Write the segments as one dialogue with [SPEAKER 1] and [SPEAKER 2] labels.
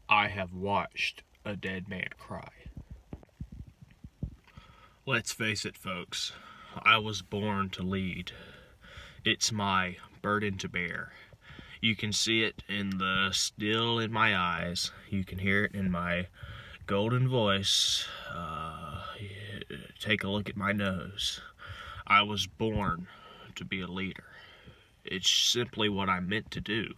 [SPEAKER 1] I have watched a dead man cry. Let's face it, folks. I was born to lead. It's my burden to bear. You can see it in the still in my eyes. You can hear it in my golden voice. Take a look at my nose. I was born to be a leader. It's simply what I'm meant to do.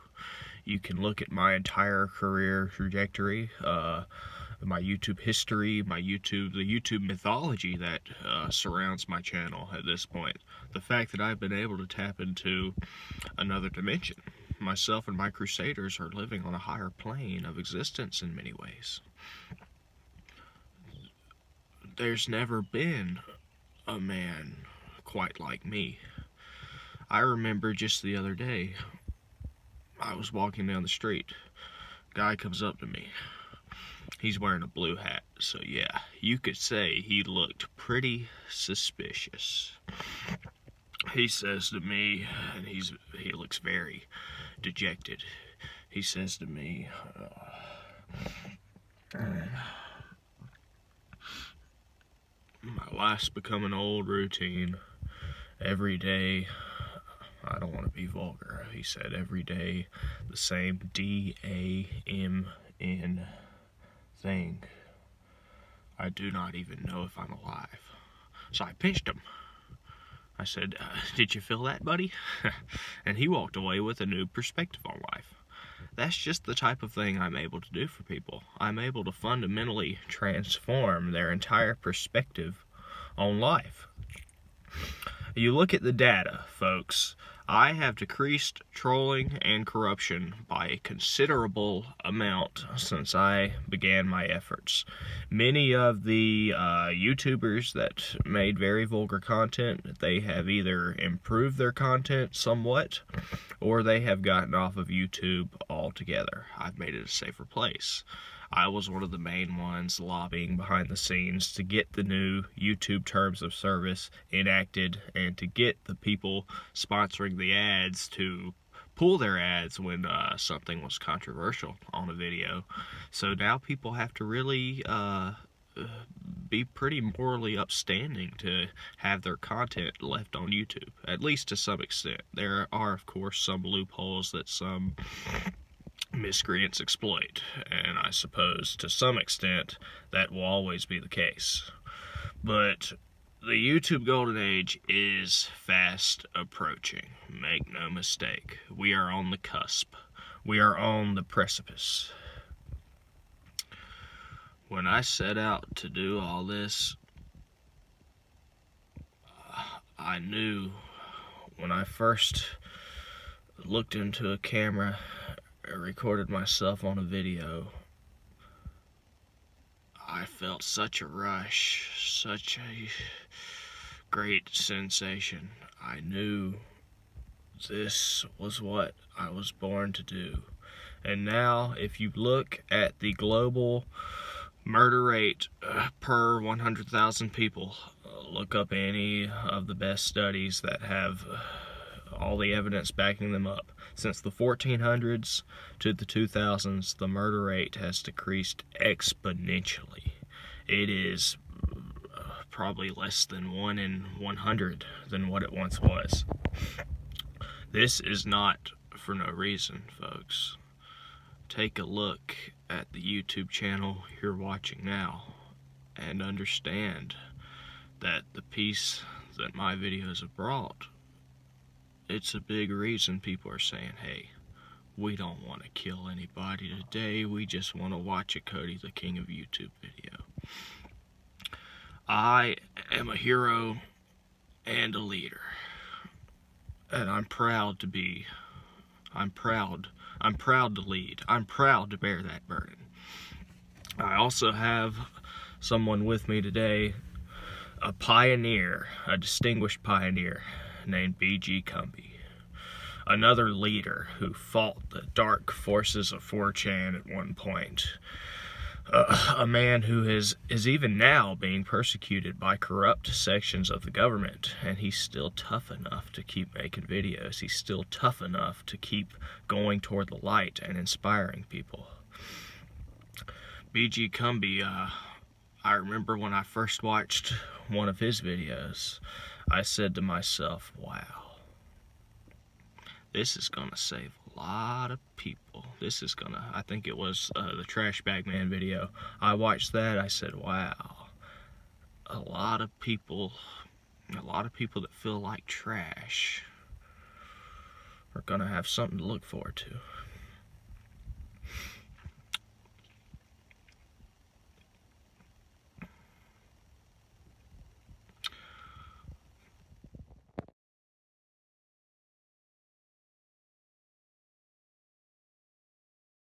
[SPEAKER 1] You can look at my entire career trajectory, my YouTube history, the YouTube mythology that surrounds my channel at this point. The fact that I've been able to tap into another dimension. Myself and my crusaders are living on a higher plane of existence in many ways. There's never been a man quite like me. I remember just the other day, I was walking down the street. Guy comes up to me. He's wearing a blue hat, so yeah, you could say he looked pretty suspicious. He says to me, and he looks very dejected. He says to me, my life's become an old routine. Every day, I don't want to be vulgar, he said, every day the same D-A-M-N thing. I do not even know if I'm alive. So I pinched him. I said, did you feel that, buddy? And he walked away with a new perspective on life. That's just the type of thing I'm able to do for people. I'm able to fundamentally transform their entire perspective on life. You look at the data, folks. I have decreased trolling and corruption by a considerable amount since I began my efforts. Many of the YouTubers that made very vulgar content, they have either improved their content somewhat, or they have gotten off of YouTube altogether. I've made it a safer place. I was one of the main ones lobbying behind the scenes to get the new YouTube terms of service enacted and to get the people sponsoring the ads to pull their ads when something was controversial on a video. So now people have to really be pretty morally upstanding to have their content left on YouTube, at least to some extent. There are, of course, some loopholes that some miscreants exploit, and I suppose to some extent that will always be the case. But the YouTube golden age is fast approaching. Make no mistake. We are on the cusp. We are on the precipice. When I set out to do all this, I knew when I first looked into a camera, I recorded myself on a video, I felt such a rush, such a great sensation. I knew this was what I was born to do. And now, if you look at the global murder rate per 100,000 people, look up any of the best studies that have all the evidence backing them up. Since the 1400s to the 2000s, the murder rate has decreased exponentially. It is probably less than 1 in 100 than what it once was. This is not for no reason, folks. Take a look at the YouTube channel you're watching now and understand that the peace that my videos have brought, it's a big reason people are saying, hey, we don't want to kill anybody today, we just want to watch a Cody the King of YouTube video. I am a hero and a leader, and I'm proud to be, I'm proud to lead, I'm proud to bear that burden. I also have someone with me today, a pioneer, a distinguished pioneer, named BG Kumbi. Another leader who fought the dark forces of 4chan at one point. A man who is even now being persecuted by corrupt sections of the government, and he's still tough enough to keep making videos. He's still tough enough to keep going toward the light and inspiring people. BG Kumbi, I remember when I first watched one of his videos, I said to myself, wow, this is gonna save a lot of people. This is gonna, I think it was the Trash Bag Man video. I watched that, I said, wow, a lot of people that feel like trash are gonna have something to look forward to.